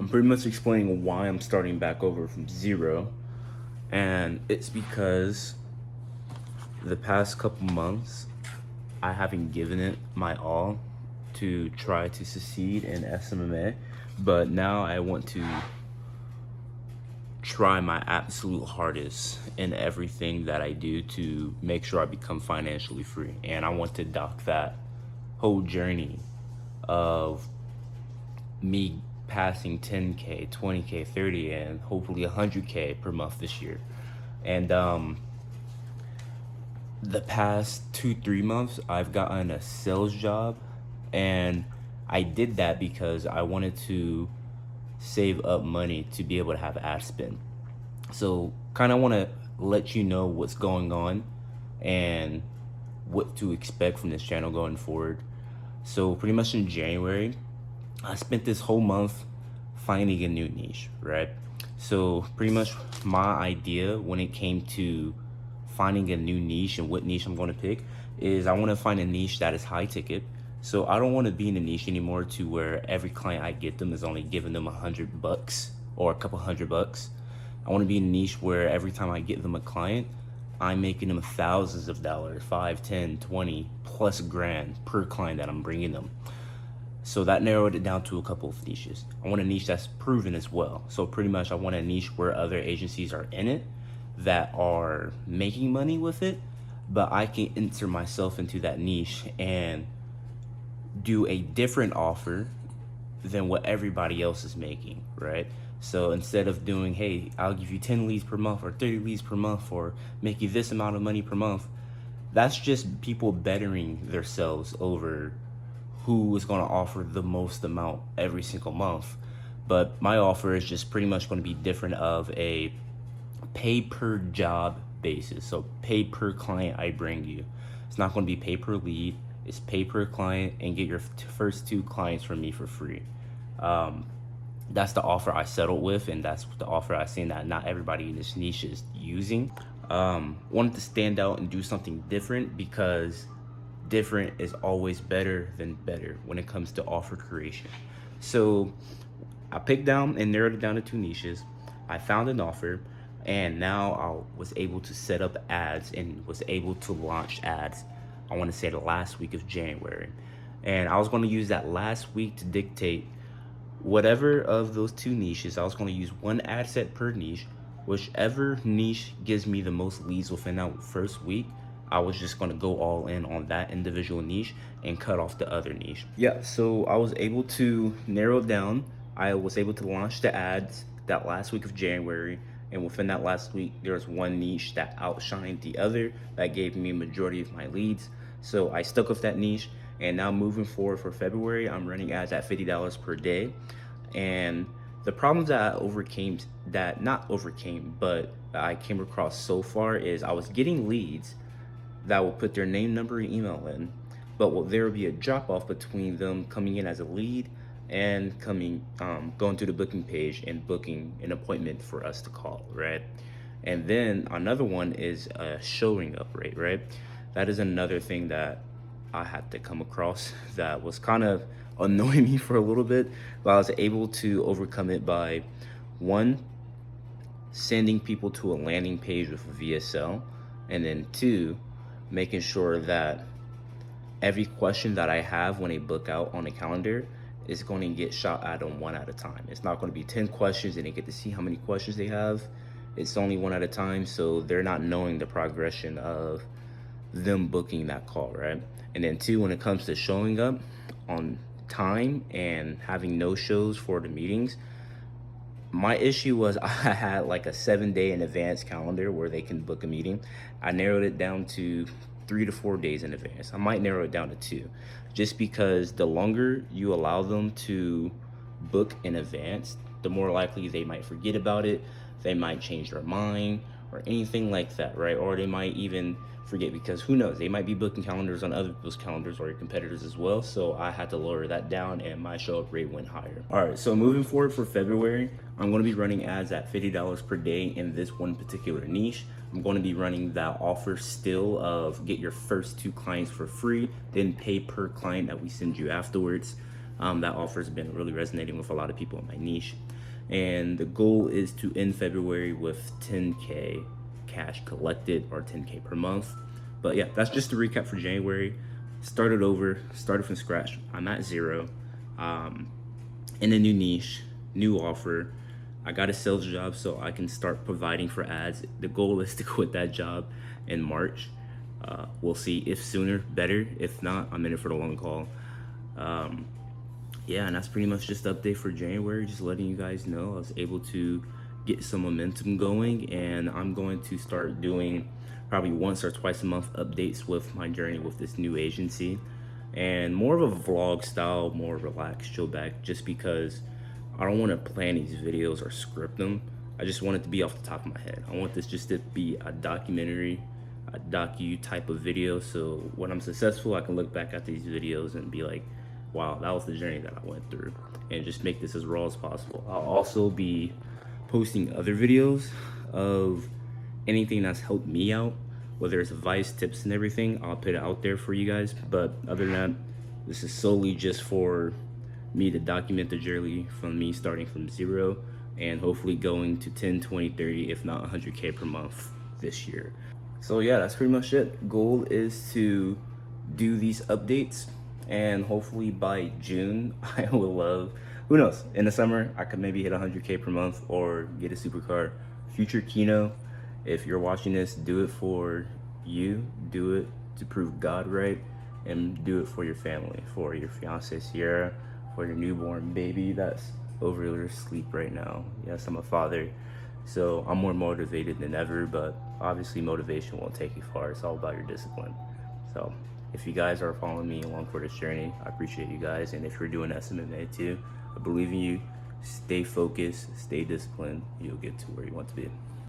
pretty much explaining why I'm starting back over from zero. And it's because the past couple months, I haven't given it my all to try to succeed in SMMA, but now I want to try my absolute hardest in everything that I do to make sure I become financially free. And I want to dock that whole journey of me passing 10K, 20K, 30, and hopefully 100K per month this year. And the past 2-3 months, I've gotten a sales job, and I did that because I wanted to save up money to be able to have ad spend. So kind of want to let you know what's going on and what to expect from this channel going forward. So pretty much in January, I spent this whole month finding a new niche, right? So pretty much my idea when it came to finding a new niche and what niche I'm going to pick is I want to find a niche that is high ticket. So I don't want to be in a niche anymore to where every client I get them is only giving them $100 or a couple $100. I want to be in a niche where every time I get them a client, I'm making them thousands of dollars, 5, 10, 20 plus grand per client that I'm bringing them. So that narrowed it down to a couple of niches. I want a niche that's proven as well. So pretty much I want a niche where other agencies are in it that are making money with it, but I can enter myself into that niche and do a different offer than what everybody else is making, right? So instead of doing, hey, I'll give you 10 leads per month or 30 leads per month or make you this amount of money per month, that's just people bettering themselves over who is going to offer the most amount every single month. But my offer is just pretty much going to be different of a pay per job basis. So pay per client I bring you. It's not going to be pay per lead. It's pay per client and get your first 2 clients from me for free. That's the offer I settled with, and that's the offer I've seen that not everybody in this niche is using. Wanted to stand out and do something different because different is always better than better when it comes to offer creation. So I picked down and narrowed it down to 2 niches. I found an offer, and now I was able to set up ads and was able to launch ads, I want to say the last week of January. And I was going to use that last week to dictate whatever of those 2 niches. I was going to use 1 ad set per niche. Whichever niche gives me the most leads within that first week, I was just going to go all in on that individual niche and cut off the other niche. Yeah, so I was able to narrow down. I was able to launch the ads that last week of January, and within that last week, there was 1 niche that outshined the other that gave me a majority of my leads. So I stuck with that niche, and now moving forward for February, I'm running ads at $50 per day. And the problems that I came across so far is I was getting leads that will put their name, number, and email in, but there will be a drop off between them coming in as a lead and going to the booking page and booking an appointment for us to call, right? And then another one is a showing up rate, right? That is another thing that I had to come across that was kind of annoying me for a little bit, but I was able to overcome it by 1, sending people to a landing page with a VSL, and then 2, making sure that every question that I have when they book out on a calendar is going to get shot at them 1 at a time. It's not going to be 10 questions and they get to see how many questions they have. It's only 1 at a time, so they're not knowing the progression of them booking that call, right? And then 2, when it comes to showing up on time and having no shows for the meetings, my issue was I had like a 7-day in advance calendar where they can book a meeting. I narrowed it down to 3 to 4 days in advance. I might narrow it down to 2, just because the longer you allow them to book in advance, the more likely they might forget about it. They might change their mind or anything like that, right? Or they might even forget, because who knows, they might be booking calendars on other people's calendars or your competitors as well. So I had to lower that down and my show up rate went higher. All right, so moving forward for February, I'm going to be running ads at $50 per day in this one particular niche. I'm going to be running that offer still of get your first 2 clients for free, then pay per client that we send you afterwards. That offer has been really resonating with a lot of people in my niche. And the goal is to end February with 10K cash collected, or 10K per month. But yeah, that's just a recap for January. Started over, started from scratch. I'm at zero, in a new niche, new offer. I got a sales job so I can start providing for ads. The goal is to quit that job in March. We'll see, if sooner, better. If not, I'm in it for the long haul. Yeah, and that's pretty much just the update for January. Just letting you guys know I was able to get some momentum going, and I'm going to start doing probably once or twice a month updates with my journey with this new agency, and more of a vlog style, more relaxed, chill back, just because I don't want to plan these videos or script them. I just want it to be off the top of my head. I want this just to be a documentary, a docu type of video, so when I'm successful I can look back at these videos and be like, wow, that was the journey that I went through, and just make this as raw as possible. I'll also be posting other videos of anything that's helped me out, whether it's advice, tips, and everything. I'll put it out there for you guys. But other than that, this is solely just for me to document the journey from me starting from zero and hopefully going to 10, 20, 30, if not 100K per month this year. So yeah, that's pretty much it. Goal is to do these updates, and hopefully by June I will love, who knows, in the summer I could maybe hit 100K per month or get a supercar. Future Kino, if you're watching this, do it for you, do it to prove God right, and do it for your family, for your fiance Sierra, for your newborn baby that's over asleep right now. Yes, I'm a father, so I'm more motivated than ever, but obviously motivation won't take you far. It's all about your discipline. So if you guys are following me along for this journey, I appreciate you guys. And if you're doing SMMA too, I believe in you. Stay focused, stay disciplined. You'll get to where you want to be.